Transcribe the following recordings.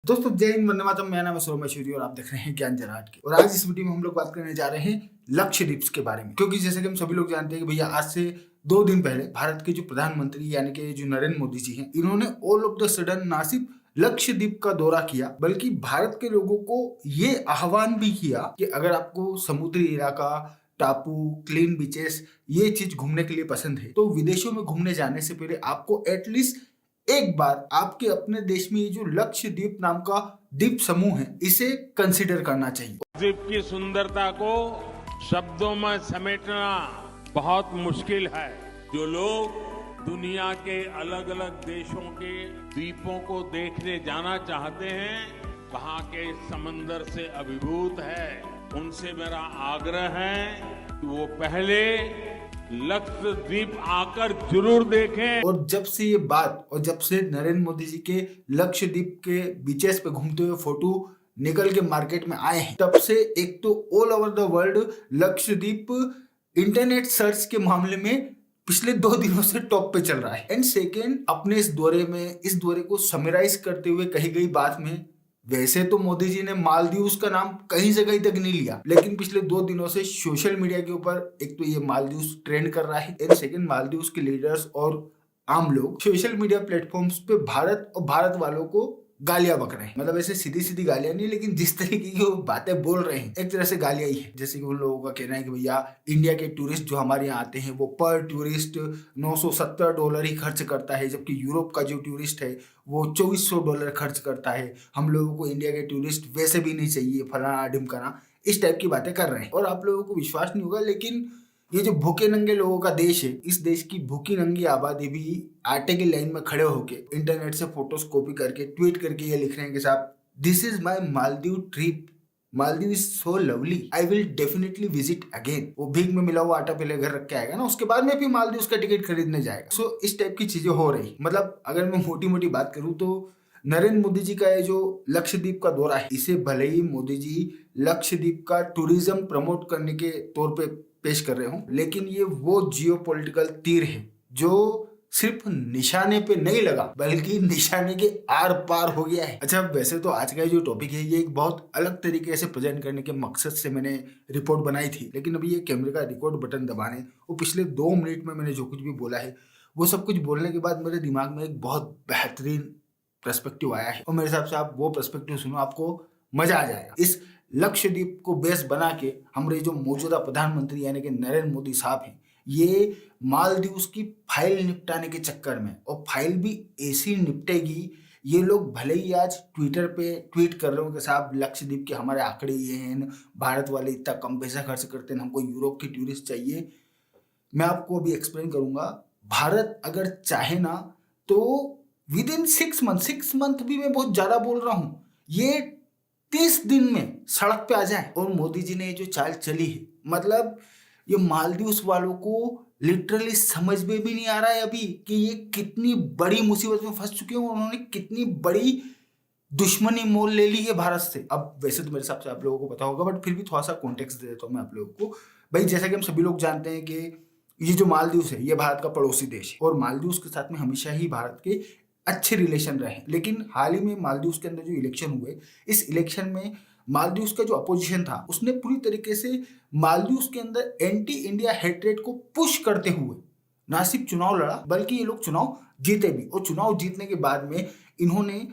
दोस्तों जय हिंद, वंदे मातरम। मेरा नाम है सौरभ मशहूरी और आप देख रहे हैं ज्ञान जराट की। और आज इस वीडियो में हम लोग बात करने जा रहे हैं लक्षद्वीप के बारे में, क्योंकि जैसे कि हम सभी लोग जानते हैं कि भैया आज से 2 दिन पहले भारत के जो प्रधानमंत्री यानी कि जो नरेंद्र मोदी जी हैं, इन्होंने ऑल ऑफ द सडन ना सिर्फ लक्षद्वीप का दौरा किया बल्कि भारत के लोगों को ये आह्वान भी किया कि अगर आपको समुद्री इलाका, टापू, क्लीन बीचेस ये चीज घूमने के लिए पसंद है तो विदेशों में घूमने जाने से पहले आपको एटलीस्ट एक बार आपके अपने देश में ये जो लक्षद्वीप नाम का द्वीप समूह है इसे कंसिडर करना चाहिए। द्वीप की सुंदरता को शब्दों में समेटना बहुत मुश्किल है। जो लोग दुनिया के अलग अलग देशों के द्वीपों को देखने जाना चाहते हैं, वहां के समंदर से अभिभूत है, उनसे मेरा आग्रह है कि वो पहले लक्षद्वीप आकर जरूर देखें। और जब से ये बात और जब से नरेंद्र मोदी जी के लक्षद्वीप के बीचेस पे घूमते हुए फोटो निकल के मार्केट में आए हैं, तब से एक तो all over the world Lakshadweep internet search के मामले में पिछले 2 दिनों से टॉप पे चल रहा है। एंड सेकेंड, अपने इस दौरे को समराइज करते हुए कही गई बात में, वैसे तो मोदी जी ने मालदीव्स का नाम कहीं जगह तक नहीं लिया, लेकिन पिछले 2 दिनों से सोशल मीडिया के ऊपर एक तो ये मालदीव्स ट्रेंड कर रहा है, एंड सेकंड मालदीव्स के लीडर्स और आम लोग सोशल मीडिया प्लेटफॉर्म्स पे भारत और भारत वालों को गालियां बक रहे हैं। मतलब ऐसे सीधी सीधी गालियां नहीं, लेकिन जिस तरीके की वो बातें बोल रहे हैं एक तरह से गालियां ही है। जैसे कि उन लोगों का कहना है कि भैया इंडिया के टूरिस्ट जो हमारे यहाँ आते हैं वो पर टूरिस्ट $970 ही खर्च करता है, जबकि यूरोप का जो टूरिस्ट है वो $2400 खर्च करता है। हम लोगों को इंडिया के टूरिस्ट वैसे भी नहीं चाहिए, फलाना ढिमकाना, इस टाइप की बातें कर रहे हैं। और आप लोगों को विश्वास नहीं होगा, लेकिन ये जो भूखे नंगे लोगों का देश है, इस देश की भूखी नंगी आबादी भी आटे की लाइन में खड़े होके इंटरनेट से फोटोज कॉपी करके ट्वीट करके ये लिख रहे हैं कि साहब this is my Maldives trip, Maldives is so lovely, I will definitely visit again. वो भीख में मिला हुआ आटा पहले घर रख के आएगा ना, उसके बाद में भी मालदीव का टिकट खरीदने जाएगा। सो इस टाइप की चीजें हो रही। मतलब अगर मैं मोटी मोटी बात करूं तो नरेंद्र मोदी जी का ये जो लक्षद्वीप का दौरा है, इसे भले ही मोदी जी लक्षद्वीप का टूरिज्म प्रमोट करने के तौर पे पेश कर रहे हो, लेकिन ये वो जियोपॉलिटिकल तीर है जो सिर्फ निशाने पे नहीं लगा बल्कि निशाने के आर पार हो गया है। अच्छा, वैसे तो आज का जो टॉपिक है ये एक बहुत अलग तरीके से प्रेजेंट करने के मकसद से मैंने रिपोर्ट बनाई थी, लेकिन अभी ये कैमरे का रिकॉर्ड बटन दबाने और पिछले 2 मिनट में मैंने जो कुछ भी बोला है वो सब कुछ बोलने के बाद मेरे दिमाग में एक बहुत बेहतरीन पर्सपेक्टिव आया है, और मेरे हिसाब से आप वो पर्सपेक्टिव सुनो, आपको मजा आ जाएगा। इस लक्षद्वीप को बेस बना के हमारे जो मौजूदा प्रधानमंत्री यानी कि नरेंद्र मोदी साहब हैं, ये मालदीव्स की फाइल निपटाने के चक्कर में, और फाइल भी ऐसी निपटेगी, ये लोग भले ही आज ट्विटर पे ट्वीट कर रहे हो कि साहब लक्षद्वीप के हमारे आंकड़े ये हैं, भारत वाले इतना कम पैसा खर्च करते हैं, हमको यूरोप की टूरिस्ट चाहिए। मैं आपको अभी एक्सप्लेन करूंगा। भारत अगर चाहे ना तो विद इन 6 मंथ भी मैं बहुत ज्यादा बोल रहा हूं, ये 30 दिन में सड़क पे आ जाए। और मोदी जी ने ये जो चाल चली है, मतलब ये मालदीव्स वालों को लिटरली समझ में भी नहीं आ रहा है अभी कि ये कितनी बड़ी मुसीबत में फंस चुके हैं, उन्होंने कितनी बड़ी दुश्मनी मोल ले ली है भारत से। अब वैसे तो मेरे हिसाब से आप लोगों को पता होगा, बट फिर भी थोड़ा सा कॉन्टेक्स्ट दे देता हूँ मैं आप लोगों को। भाई जैसा कि हम सभी लोग जानते हैं कि ये जो मालदीव्स है ये भारत का पड़ोसी देश है, और मालदीव्स के साथ में हमेशा ही भारत के अच्छे रिलेशन रहे। लेकिन हाल ही में मालदीव्स के अंदर जो इलेक्शन हुए, इस इलेक्शन में मालदीव्स का जो अपोजिशन था उसने पूरी तरीके से मालदीव्स के अंदर एंटी इंडिया हेट्रेड को पुश करते हुए ना सिर्फ चुनाव लड़ा बल्कि ये लोग चुनाव जीते भी। और चुनाव जीतने के बाद में इन्होंने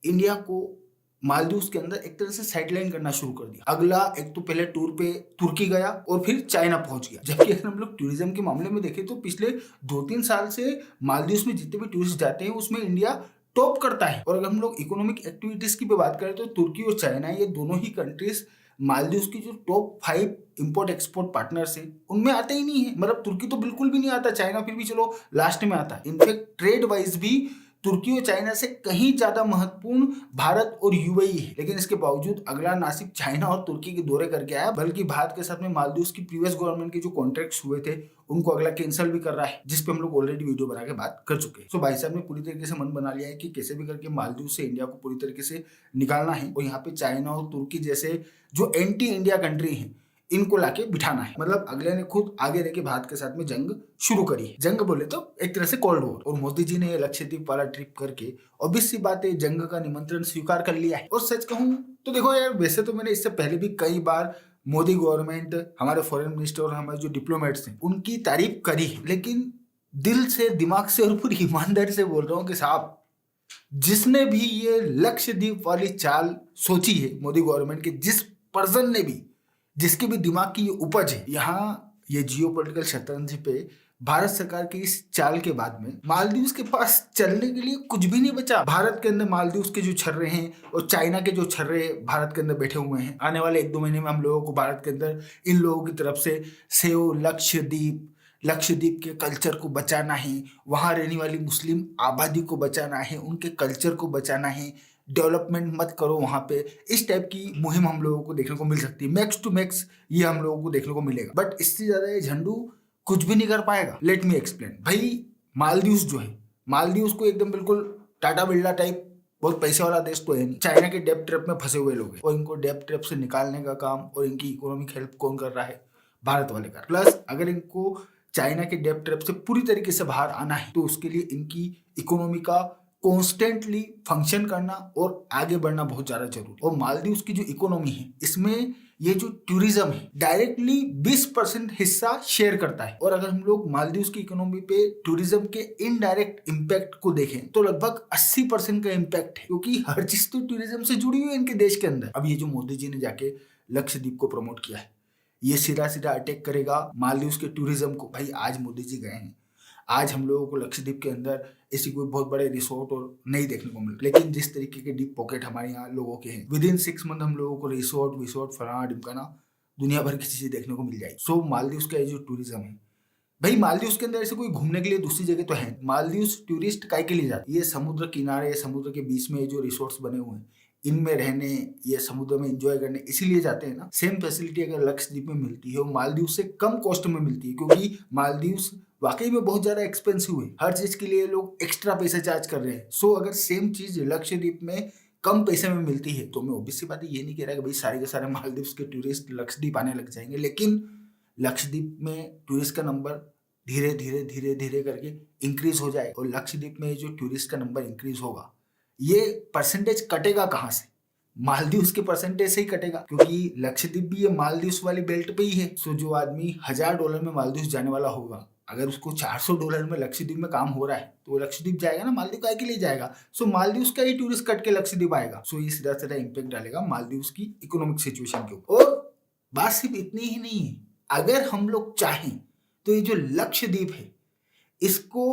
इंडिया को मालदीव्स के अंदर एक तरह से साइडलाइन करना शुरू कर दिया। अगला एक तो पहले टूर पे तुर्की गया और फिर चाइना पहुंच गया। जबकि अगर हम लोग टूरिज्म के मामले में देखें तो पिछले 2-3 साल से मालदीव्स में जितने भी टूरिस्ट जाते हैं उसमें इंडिया टॉप करता है। और अगर हम लोग इकोनॉमिक एक्टिविटीज की भी बात करें तो तुर्की और चाइना, ये दोनों ही कंट्रीज मालदीव्स की जो टॉप 5 इंपोर्ट एक्सपोर्ट पार्टनर्स हैं उनमें आते ही नहीं है। मतलब तुर्की तो बिल्कुल भी नहीं आता, चाइना फिर भी चलो लास्ट में आता है। इनफैक्ट ट्रेड वाइज भी तुर्की और चाइना से कहीं ज्यादा महत्वपूर्ण भारत और यूएई है। लेकिन इसके बावजूद अगला ना सिर्फ चाइना और तुर्की के दौरे करके आया बल्कि भारत के साथ में मालदीव्स की प्रीवियस गवर्नमेंट के जो कॉन्ट्रैक्ट्स हुए थे उनको अगला कैंसिल भी कर रहा है, जिसपे हम लोग ऑलरेडी वीडियो बना के बात कर चुके हैं। तो भाई साहब ने पूरी तरीके से मन बना लिया है कि कैसे भी करके मालदीव से इंडिया को पूरी तरीके से निकालना है। और यहाँ पे चाइना और तुर्की जैसे जो एंटी इंडिया कंट्री है इनको लाके बिठाना है। मतलब अगले ने खुद आगे रह के भारत के साथ में जंग शुरू करी है। जंग बोले तो एक तरह से कोल्ड वॉर। और मोदी जी ने लक्षद्वीप वाला ट्रिप करके ऑब्वियस सी बात है जंग का निमंत्रण स्वीकार कर लिया है। और सच कहूं तो देखो यार, वैसे तो मैंने इससे पहले भी कई बार मोदी गवर्नमेंट, हमारे फॉरेन मिनिस्टर और हमारे जो डिप्लोमेट्स हैं उनकी तारीफ करी है, लेकिन दिल से, दिमाग से और पूरी ईमानदारी से बोल रहा हूँ कि साहब, जिसने भी ये लक्षद्वीप वाली चाल सोची है मोदी गवर्नमेंट के, जिस पर्सन ने भी, जिसके भी दिमाग की ये उपज है, यहाँ ये जियोपॉलिटिकल शतरंज पे भारत सरकार की इस चाल के बाद में मालदीव्स के पास चलने के लिए कुछ भी नहीं बचा। भारत के अंदर मालदीव्स के जो छर्रे हैं और चाइना के जो छर्रे भारत के अंदर बैठे हुए हैं, आने वाले 1-2 महीने में हम लोगों को भारत के अंदर इन लोगों की तरफ से सेव लक्षद्वीप के कल्चर को बचाना है, वहाँ रहने वाली मुस्लिम आबादी को बचाना है, उनके कल्चर को बचाना है, डेवलपमेंट मत करो वहाँ पे, इस टाइप की मुहिम हम लोगों को देखने को मिल सकती है। मैक्स टू मैक्स ये हम लोगों को देखने को मिलेगा, बट इससे ज़्यादा ये झंडू कुछ भी नहीं कर पाएगा। Let me explain. भाई मालदीव्स जो है, मालदीव्स को एकदम बिल्कुल टाटा बिरला टाइप बहुत पैसे वाला देश तो है नहीं, चाइना के डेब्ट ट्रैप में फंसे हुए लोग हैं, और इनको डेब्ट ट्रैप से निकालने का काम और इनकी इकोनॉमिक हेल्प कौन कर रहा है? भारत वाले कर। प्लस अगर इनको चाइना के डेब्ट ट्रैप से पूरी तरीके से बाहर आना है तो उसके लिए इनकी इकोनॉमी का कॉन्स्टेंटली फंक्शन करना और आगे बढ़ना बहुत ज्यादा जरूरी। और मालदीव्स की जो इकोनॉमी है, इसमें ये जो टूरिज्म है डायरेक्टली 20% हिस्सा शेयर करता है। और अगर हम लोग मालदीव्स की इकोनॉमी पे टूरिज्म के इनडायरेक्ट इम्पैक्ट को देखें तो लगभग 80% का इम्पैक्ट है, क्योंकि हर चीज तो टूरिज्म से जुड़ी हुई है इनके देश के अंदर। अब ये जो मोदी जी ने जाके लक्षद्वीप को प्रमोट किया है, ये सीधा सीधा अटैक करेगा मालदीव्स के टूरिज्म को। भाई आज मोदी जी गए हैं, आज हम लोगों को लक्षद्वीप के अंदर ऐसी कोई बहुत बड़े रिसोर्ट और नहीं देखने को मिले, लेकिन जिस तरीके के डीप पॉकेट हमारे यहाँ लोगों के हैं, विद इन 6 मंथ हम लोगों को रिसोर्ट फलाना ढिमकाना दुनिया भर की चीजें देखने को मिल जाएगी। सो मालदीव्स का जो टूरिज्म है, भाई मालदीव्स के अंदर ऐसे कोई घूमने के लिए दूसरी जगह तो है। मालदीव्स टूरिस्ट काय के लिए जाते? ये समुद्र किनारे, समुद्र के बीच में जो रिसोर्ट्स बने हुए हैं, इनमें रहने, ये समुद्र में एंजॉय करने इसीलिए जाते हैं ना। सेम फैसिलिटी अगर लक्षद्वीप में मिलती है, वो मालदीव्स से कम कॉस्ट में मिलती है, क्योंकि मालदीव्स वाकई में बहुत ज्यादा एक्सपेंसिव है, हर चीज के लिए लोग एक्स्ट्रा पैसे चार्ज कर रहे हैं। सो अगर सेम चीज लक्षद्वीप में कम पैसे में मिलती है तो मैं ऑब्वियसली बात ये नहीं कह रहा कि भाई सारे के सारे मालदीव्स के टूरिस्ट लक्षद्वीप आने लग जाएंगे, लेकिन लक्षद्वीप में टूरिस्ट का नंबर धीरे धीरे करके इंक्रीज हो जाए। और लक्षद्वीप में जो टूरिस्ट का नंबर इंक्रीज होगा, ये परसेंटेज कटेगा कहाँ से? मालदीव्स के परसेंटेज से ही कटेगा, क्योंकि लक्षद्वीप भी ये मालदीव्स वाली बेल्ट पे ही है। सो जो आदमी $1000 में मालदीव्स जाने वाला होगा, अगर उसको $400 में लक्षद्वीप में काम हो रहा है तो वो लक्षद्वीप जाएगा ना, मालदीव काय के लिए जाएगा? सो मालदीव्स का ही टूरिस्ट कट के लक्षद्वीप आएगा। सो ये सीधा सीधा इम्पैक्ट डालेगा मालदीव्स की इकोनॉमिक सिचुएशन के ऊपर। और बात सिर्फ इतनी ही नहीं है, अगर हम लोग चाहें तो ये जो लक्षद्वीप है, इसको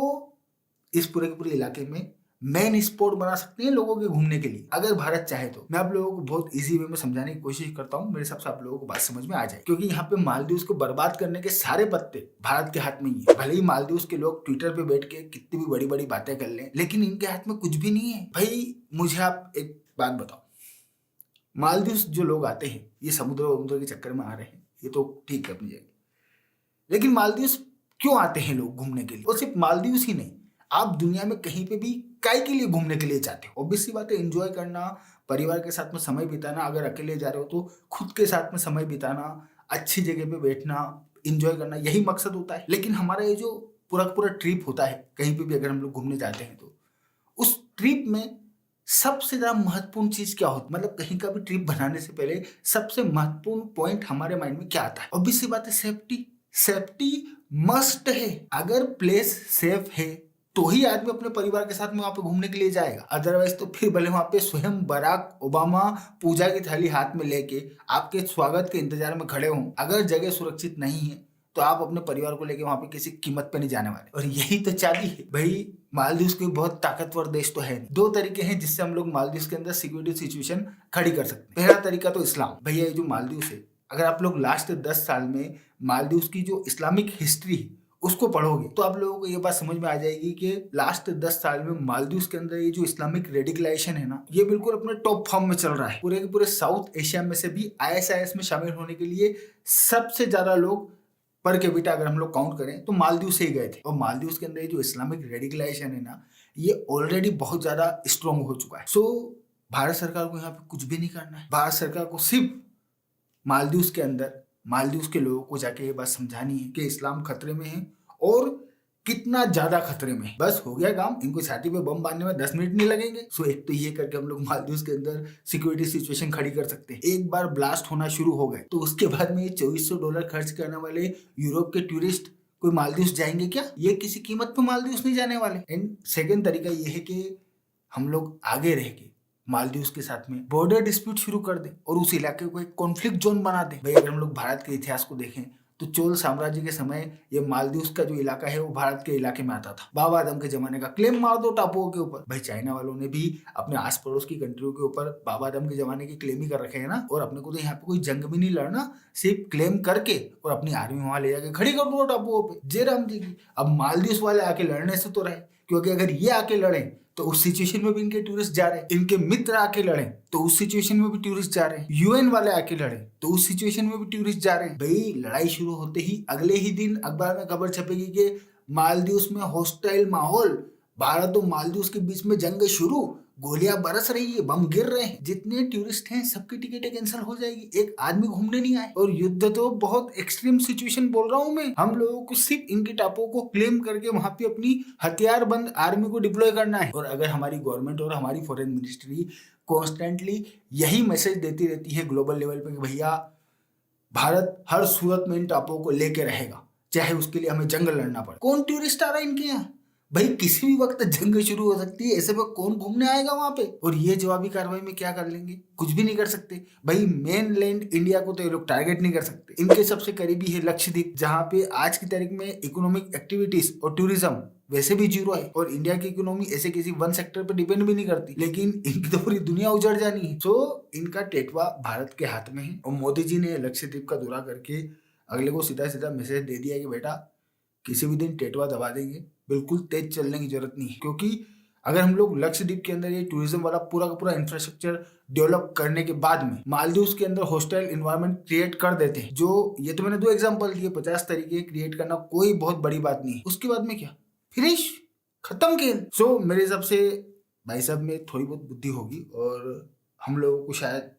इस पूरे के पूरे इलाके में मेन स्पॉट बना सकते हैं लोगों के घूमने के लिए, अगर भारत चाहे तो। मैं आप लोगों को बहुत इजी वे में समझाने की कोशिश करता हूँ, मेरे हिसाब से आप लोगों को बात समझ में आ जाए, क्योंकि यहाँ पे मालदीव्स को बर्बाद करने के सारे पत्ते भारत के हाथ में ही है। भले ही मालदीव्स के लोग ट्विटर पे बैठ के कितनी भी बड़ी बड़ी बातें कर लें, लेकिन इनके हाथ में कुछ भी नहीं है। भाई मुझे आप एक बात बताओ, मालदीव्स जो लोग आते हैं ये समुद्र के चक्कर में आ रहे हैं, ये तो ठीक है अपनी जगह, लेकिन मालदीव्स क्यों आते हैं लोग घूमने के लिए? और सिर्फ मालदीव्स ही नहीं, आप दुनिया में कहीं पे भी काय के लिए घूमने के लिए जाते हो? ऑब्वियसली बात है, एंजॉय करना, परिवार के साथ में समय बिताना, अगर अकेले जा रहे हो तो खुद के साथ में समय बिताना, अच्छी जगह पे बैठना, एंजॉय करना, यही मकसद होता है। लेकिन हमारा ये जो पूरा ट्रिप होता है, कहीं पे भी अगर हम लोग घूमने जाते हैं तो उस ट्रिप में सबसे ज्यादा महत्वपूर्ण चीज क्या होती है? मतलब कहीं का भी ट्रिप बनाने से पहले सबसे महत्वपूर्ण पॉइंट हमारे माइंड में क्या आता है? ऑब्वियसली बात है, सेफ्टी मस्ट है। अगर प्लेस सेफ है तो ही आदमी अपने परिवार के साथ में वहां पे घूमने के लिए जाएगा, अदरवाइज तो फिर भले वहां पे स्वयं बराक ओबामा पूजा की थाली हाथ में लेके आपके स्वागत के इंतजार में खड़े हों, अगर जगह सुरक्षित नहीं है तो आप अपने परिवार को लेके वहां पे किसी कीमत पे नहीं जाने वाले। और यही तो चाली है भाई। मालदीव्स कोई बहुत ताकतवर देश तो है नहीं। 2 तरीके हैं जिससे हम लोग मालदीव्स के अंदर सिक्योरिटी सिचुएशन खड़ी कर सकते हैं। पहला तरीका तो इस्लाम। भैया ये जो मालदीव्स है, अगर आप लोग लास्ट 10 साल में मालदीव्स की जो इस्लामिक हिस्ट्री है उसको पढ़ोगे तो आप लोगों को ये बात समझ में आ जाएगी कि लास्ट 10 साल में मालदीव्स के अंदर ये जो इस्लामिक रेडिकलाइजेशन है ना, ये बिल्कुल अपने टॉप फॉर्म में चल रहा है। पूरे के पूरे साउथ एशिया में से भी ISIS में शामिल होने के लिए सबसे ज्यादा लोग पर कैपिटा अगर हम लोग काउंट करें तो मालदीव से ही गए थे। और मालदीव्स के अंदर ये जो इस्लामिक रेडिकलाइजेशन है ना, ये ऑलरेडी बहुत ज्यादा स्ट्रॉन्ग हो चुका है। सो भारत सरकार को यहाँ पे कुछ भी नहीं करना है। भारत सरकार को सिर्फ मालदीव्स के अंदर मालदीव के लोगों को जाके ये बात समझानी है कि इस्लाम खतरे में है और कितना ज्यादा खतरे में है। बस हो गया काम, इनको छाती पे बम बांधने में 10 मिनट नहीं लगेंगे। सो एक तो ये करके हम लोग मालदीव के अंदर सिक्योरिटी सिचुएशन खड़ी कर सकते हैं। एक बार ब्लास्ट होना शुरू हो गए तो उसके बाद में $2400 खर्च करने वाले यूरोप के टूरिस्ट कोई मालदीव जाएंगे क्या? ये किसी कीमत पे मालदीव नहीं जाने वाले। एंड सेकेंड तरीका ये है कि हम लोग आगे रह के मालदीव के साथ में बॉर्डर डिस्प्यूट शुरू कर दे और उस इलाके को एक कॉन्फ्लिक्ट जोन बना दे। भाई अगर हम लोग भारत के इतिहास को देखें तो चोल साम्राज्य के समय ये मालदीव का जो इलाका है वो भारत के इलाके में आता था। बाबा आदम के जमाने का क्लेम मार दो टापुओं के ऊपर। भाई चाइना वालों ने भी अपने आस पड़ोस की कंट्रियों के ऊपर बाबा आदम के जमाने के क्लेम ही कर रखे हैं ना। और अपने को तो यहाँ पे कोई जंग भी नहीं लड़ना, सिर्फ क्लेम करके और अपनी आर्मी वहां ले जाके खड़ी कर दो टापुओं पे। जय राम जी की। अब मालदीव वाले आके लड़ने से तो रहे, क्योंकि अगर ये आके लड़े तो उस सिचुएशन में भी इनके टूरिस्ट जा रहे हैं। इनके मित्र आके लड़े तो उस सिचुएशन में भी टूरिस्ट जा रहे हैं। यूएन वाले आके लड़े तो उस सिचुएशन में भी टूरिस्ट जा रहे हैं। भाई लड़ाई शुरू होते ही अगले ही दिन अखबार में खबर छपेगी कि मालदीव में हॉस्टाइल माहौल, भारत और मालदीव के बीच में जंग शुरू, गोलियां बरस रही है, बम गिर रहे हैं। जितने टूरिस्ट हैं सबकी टिकटें कैंसिल हो जाएगी, एक आदमी घूमने नहीं आए। और युद्ध तो बहुत एक्सट्रीम सिचुएशन बोल रहा हूं मैं। हम लोगों को सिर्फ इनके टापुओं को क्लेम करके वहां पे अपनी हथियारबंद आर्मी को डिप्लॉय करना है। और अगर हमारी गवर्नमेंट और हमारी फॉरेन मिनिस्ट्री कॉन्स्टेंटली यही मैसेज देती रहती है ग्लोबल लेवल पे कि भैया भारत हर सूरत में इन टापुओं को लेके रहेगा, चाहे उसके लिए हमें जंग लड़ना पड़े। कौन टूरिस्ट आ रहा है इनके यहाँ? भाई किसी भी वक्त जंग शुरू हो सकती है, ऐसे में कौन घूमने आएगा वहां पे? और ये जवाबी कार्रवाई में क्या कर लेंगे? कुछ भी नहीं कर सकते। भाई मेन लैंड इंडिया को तो ये लोग टारगेट नहीं कर सकते। इनके सबसे करीबी है लक्षद्वीप, जहां पे आज की तारीख में इकोनॉमिक एक्टिविटीज और टूरिज्म वैसे भी जीरो है। और इंडिया की इकोनॉमी ऐसे किसी वन सेक्टर पर डिपेंड भी नहीं करती, लेकिन इनकी तो पूरी दुनिया उजड़ जानी है। तो इनका टेटवा भारत के हाथ में है। और मोदी जी ने लक्षद्वीप का दौरा करके अगले को सीधा सीधा मैसेज दे दिया कि बेटा किसी भी दिन टेटवा दबा देंगे, बिल्कुल तेज चलने की जरूरत नहीं है। क्योंकि अगर हम लोग लक्षद्वीप के अंदर ये टूरिज्म वाला पूरा का पूरा इंफ्रास्ट्रक्चर डेवलप करने के बाद में मालदीव के अंदर हॉस्टाइल इन्वायरमेंट क्रिएट कर देते हैं, जो ये तो मैंने 2 एग्जांपल दिए, 50 तरीके क्रिएट करना कोई बहुत बड़ी बात नहीं है। उसके बाद में क्या, फिनिश, खत्म खेल। सो मेरे हिसाब से भाई साहब में थोड़ी बहुत बुद्धि होगी और हम लोगों को शायद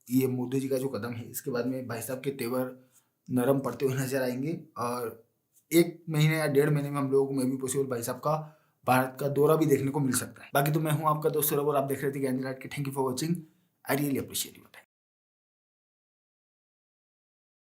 ये मोदी जी का जो कदम है इसके बाद में भाई साहब के तेवर नरम पड़ते हुए नजर आएंगे। और 1 महीने या 1.5 महीने में हम लोगों को मे भी पॉसिबल भाई साहब का भारत का दौरा भी देखने को मिल सकता है। बाकी तो मैं हूं आपका दोस्त सौरभ और आप देख रहे थे ज्ञान दिलाट के। Thank you for watching, I really appreciate you.